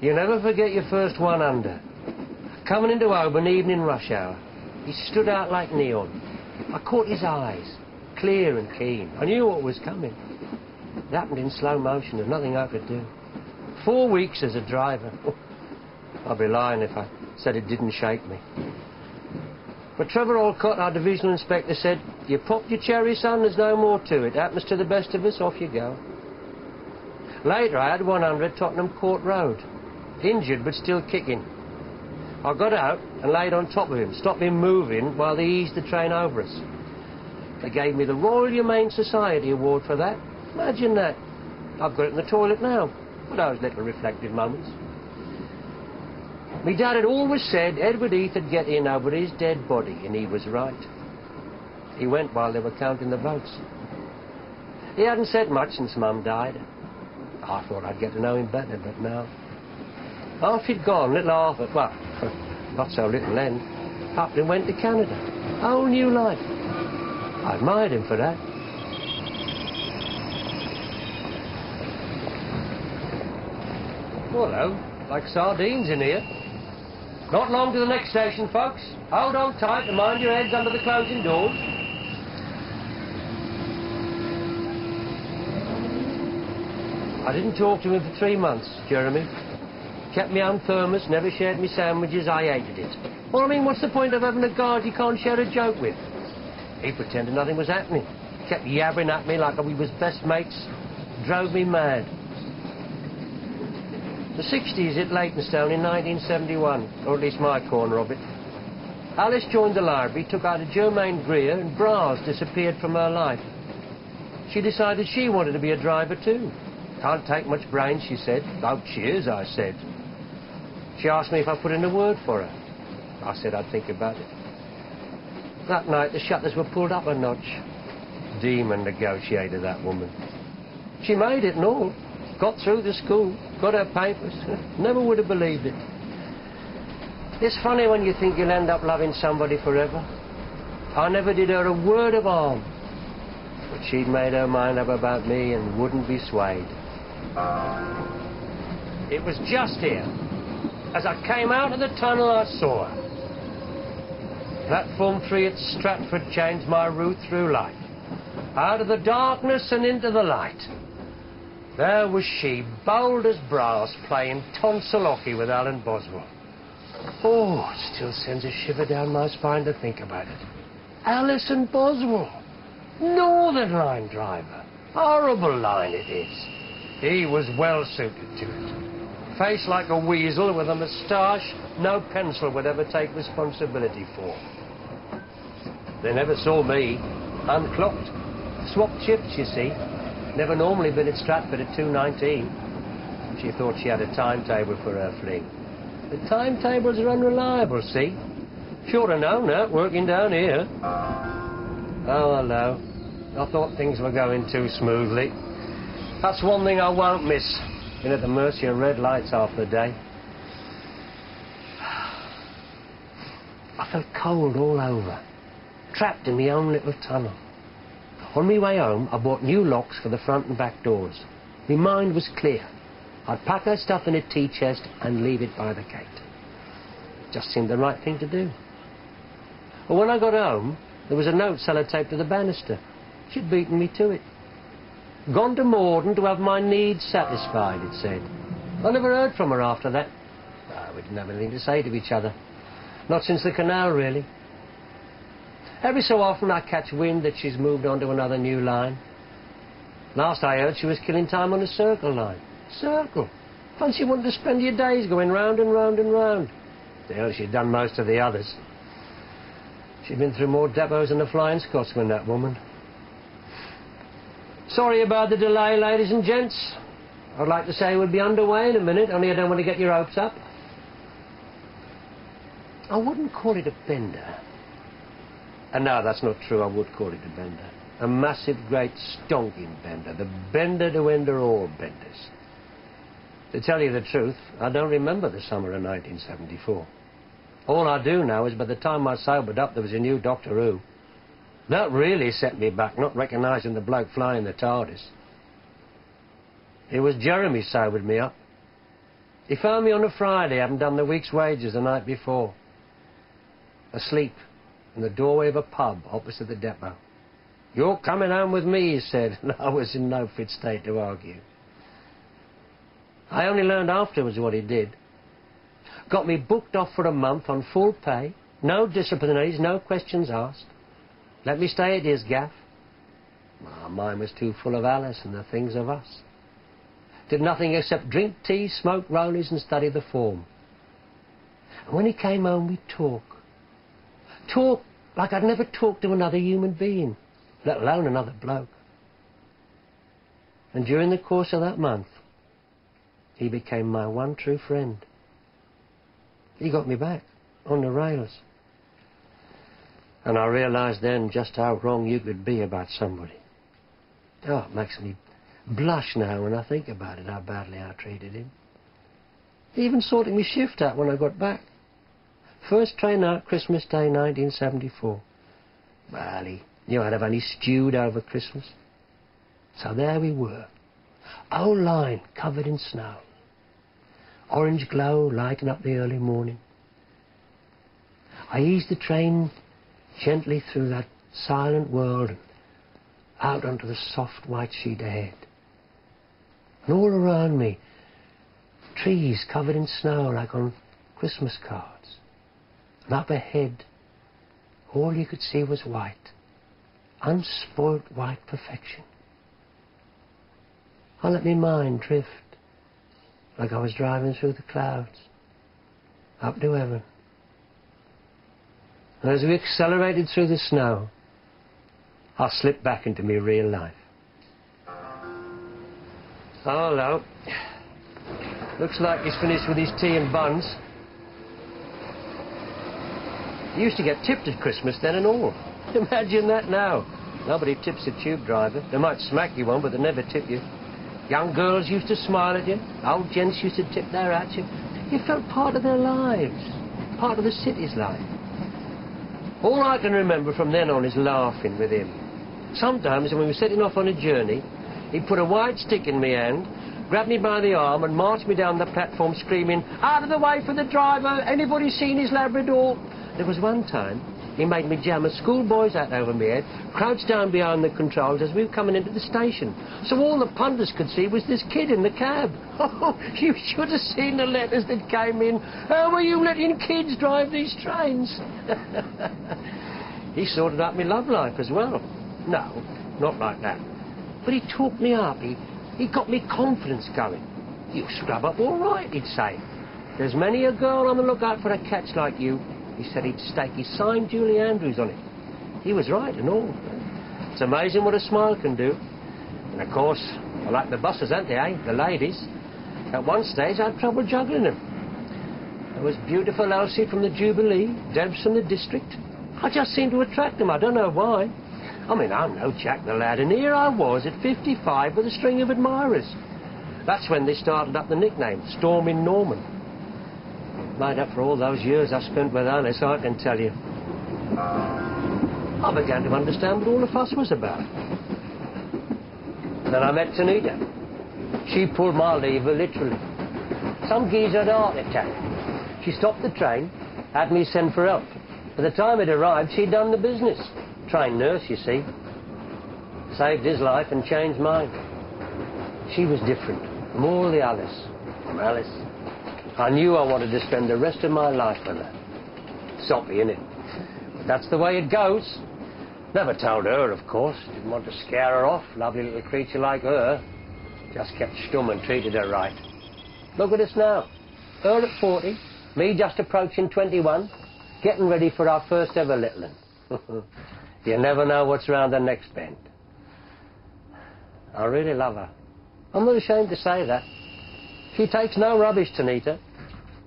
You never forget your first 100. Coming into Oban evening rush hour, he stood out like neon. I caught his eyes, clear and keen. I knew what was coming. It happened in slow motion, there's nothing I could do. 4 weeks as a driver. I'd be lying if I said it didn't shake me. But Trevor Alcott, our divisional inspector, said, "You popped your cherry, son, there's no more to it. Happens to the best of us, off you go." Later, I had 100 Tottenham Court Road. Injured, but still kicking. I got out and laid on top of him, stopped him moving while they eased the train over us. They gave me the Royal Humane Society Award for that. Imagine that. I've got it in the toilet now, for those little reflective moments. My dad had always said Edward Heath would get in over his dead body, and he was right. He went while they were counting the votes. He hadn't said much since Mum died. I thought I'd get to know him better, but no. After he'd gone, little Arthur, well, not so little then, up and went to Canada. A whole new life. I admired him for that. Hello, like sardines in here. Not long to the next station, folks. Hold on tight and mind your heads under the closing doors. I didn't talk to him for 3 months, Jeremy. Kept me on thermos, never shared me sandwiches, I hated it. Well, I mean, what's the point of having a guard you can't share a joke with? He pretended nothing was happening. Kept yabbering at me like we was best mates. Drove me mad. The 60s hit Leytonstone in 1971, or at least my corner of it. Alice joined the library, took out a Germaine Greer, and bras disappeared from her life. She decided she wanted to be a driver too. Can't take much brains, she said. Oh, cheers, I said. She asked me if I put in a word for her. I said I'd think about it. That night, the shutters were pulled up a notch. Demon negotiator, that woman. She made it and all. Got through the school, got her papers. Never would have believed it. It's funny when you think you'll end up loving somebody forever. I never did her a word of harm. But she'd made her mind up about me and wouldn't be swayed. It was just here. As I came out of the tunnel, I saw her. Platform 3 at Stratford changed my route through life. Out of the darkness and into the light. There was she, bold as brass, playing tonsil hockey with Alan Boswell. Oh, it still sends a shiver down my spine to think about it. Alison Boswell, Northern Line driver. Horrible line it is. He was well suited to it. Face like a weasel with a moustache no pencil would ever take responsibility for. They never saw me, unclocked. Swapped shifts, you see. Never normally been at Stratford at 2:19. She thought she had a timetable for her fling. The timetables are unreliable, see? Should have known that, working down here. Oh, hello. I thought things were going too smoothly. That's one thing I won't miss. Been at the mercy of red lights half the day. I felt cold all over. Trapped in my own little tunnel. On my way home, I bought new locks for the front and back doors. My mind was clear. I'd pack her stuff in a tea chest and leave it by the gate. Just seemed the right thing to do. But when I got home, there was a note sellotaped to the banister. She'd beaten me to it. Gone to Morden to have my needs satisfied, it said. I never heard from her after that. We didn't have anything to say to each other. Not since the canal, really. Every so often I catch wind that she's moved on to another new line. Last I heard, she was killing time on the Circle line. Circle? Fancy wanting to spend your days going round and round and round. Still, she'd done most of the others. She'd been through more depots than a flying Scotsman, that woman. Sorry about the delay, ladies and gents. I'd like to say we'll be underway in a minute, only I don't want to get your hopes up. I wouldn't call it a bender. And no, that's not true. I would call it a bender. A massive, great, stonking bender. The bender to end all benders. To tell you the truth, I don't remember the summer of 1974. All I do know is by the time I sobered up, there was a new Doctor Who. That really set me back, not recognising the bloke flying the TARDIS. It was Jeremy sobered me up. He found me on a Friday, having done the week's wages the night before. Asleep in the doorway of a pub opposite the depot. "You're coming home with me," he said, and I was in no fit state to argue. I only learned afterwards what he did. Got me booked off for a month on full pay, no disciplinaries, no questions asked. Let me stay at his gaff. My mind was too full of Alice and the things of us. Did nothing except drink tea, smoke rollies and study the form. And when he came home, we'd talk. Talk like I'd never talked to another human being, let alone another bloke. And during the course of that month, he became my one true friend. He got me back on the rails. And I realised then just how wrong you could be about somebody. Oh, it makes me blush now when I think about it, how badly I treated him. He even sorted me shift out when I got back. First train out, Christmas Day 1974. Well, he knew I'd have only stewed over Christmas. So there we were, whole line covered in snow. Orange glow lighting up the early morning. I eased the train gently through that silent world and out onto the soft white sheet ahead. And all around me, trees covered in snow like on Christmas cards. And up ahead, all you could see was white, unspoilt white perfection. I let my mind drift like I was driving through the clouds, up to heaven. And as we accelerated through the snow, I slipped back into my real life. Oh, hello. Looks like he's finished with his tea and buns. You used to get tipped at Christmas then and all. Imagine that now. Nobody tips a tube driver. They might smack you one, but they never tip you. Young girls used to smile at you. Old gents used to tip their at you. You felt part of their lives, part of the city's life. All I can remember from then on is laughing with him. Sometimes when we were setting off on a journey, he'd put a wide stick in my hand, grab me by the arm and march me down the platform screaming, "Out of the way for the driver! Anybody seen his Labrador?" There was one time he made me jam a schoolboy's hat over my head, crouched down behind the controls as we were coming into the station. So all the punters could see was this kid in the cab. Oh, you should have seen the letters that came in. "How are you letting kids drive these trains?" He sorted out my love life as well. No, not like that. But he talked me up. He got me confidence going. "You scrub up all right," he'd say. "There's many a girl on the lookout for a catch like you." He said he'd stake his signed Julie Andrews on it. He was right and all. It's amazing what a smile can do. And of course, I like the buses, aren't they, eh? The ladies. At one stage, I had trouble juggling them. There was beautiful Elsie from the Jubilee, Debs from the District. I just seemed to attract them, I don't know why. I mean, I'm no Jack the Lad, and here I was at 55 with a string of admirers. That's when they started up the nickname, Stormin Norman. Made up for all those years I spent with Alice, I can tell you. I began to understand what all the fuss was about. Then I met Tanita. She pulled my lever, literally. Some geezer had a heart attack. She stopped the train, had me send for help. By the time it arrived, she'd done the business. Trained nurse, you see. Saved his life and changed mine. She was different from all the Alice. From Alice. I knew I wanted to spend the rest of my life with her. Soppy, innit? But that's the way it goes. Never told her, of course. Didn't want to scare her off. Lovely little creature like her. Just kept stum and treated her right. Look at us now. Her at 40, me just approaching 21, getting ready for our first ever little one. You never know what's round the next bend. I really love her. I'm not ashamed to say that. She takes no rubbish, Tanita,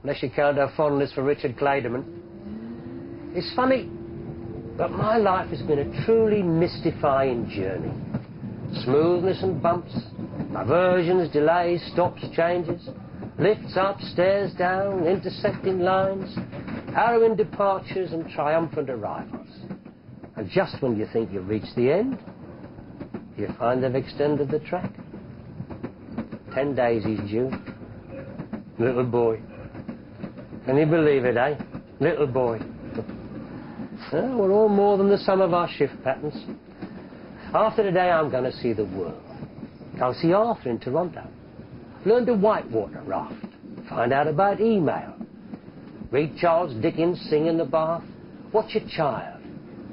unless you count her fondness for Richard Clayderman. It's funny, but my life has been a truly mystifying journey. Smoothness and bumps, diversions, delays, stops, changes, lifts up, stairs down, intersecting lines, harrowing departures and triumphant arrivals. And just when you think you've reached the end, you find they've extended the track. 10 days he's due. Little boy. Can you believe it, eh? Little boy. Well, we're all more than the sum of our shift patterns. After today, I'm going to see the world. I'll see Arthur in Toronto. Learn to whitewater raft. Find out about email. Read Charles Dickens sing in the bath. Watch your child,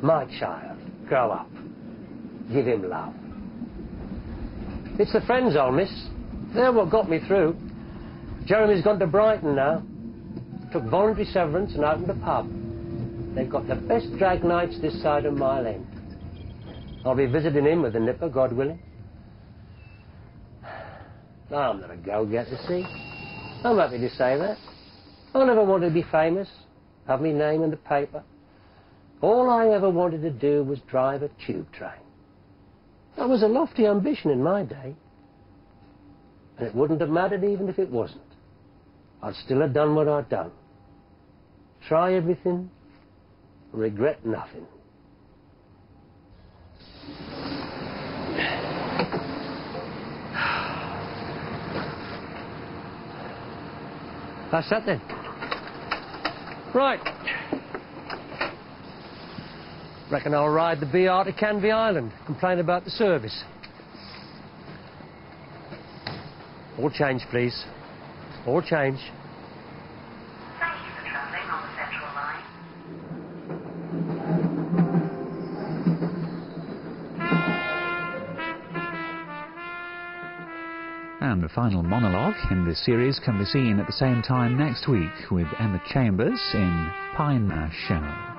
my child, grow up. Give him love. It's the friends I'll miss. They're what got me through. Jeremy's gone to Brighton now. Took voluntary severance and opened a pub. They've got the best drag nights this side of Mile End. I'll be visiting him with the nipper, God willing. I'm not a go-getter, see? I'm happy to say that. I never wanted to be famous, have me name in the paper. All I ever wanted to do was drive a tube train. That was a lofty ambition in my day. And it wouldn't have mattered even if it wasn't. I'd still have done what I'd done. Try everything, regret nothing. That's that then. Right. Reckon I'll ride the BR to Canvey Island, complain about the service. All change, please. All change. Thank you for travelling on the Central Line. And the final monologue in this series can be seen at the same time next week with Emma Chambers in Pine Mash Show.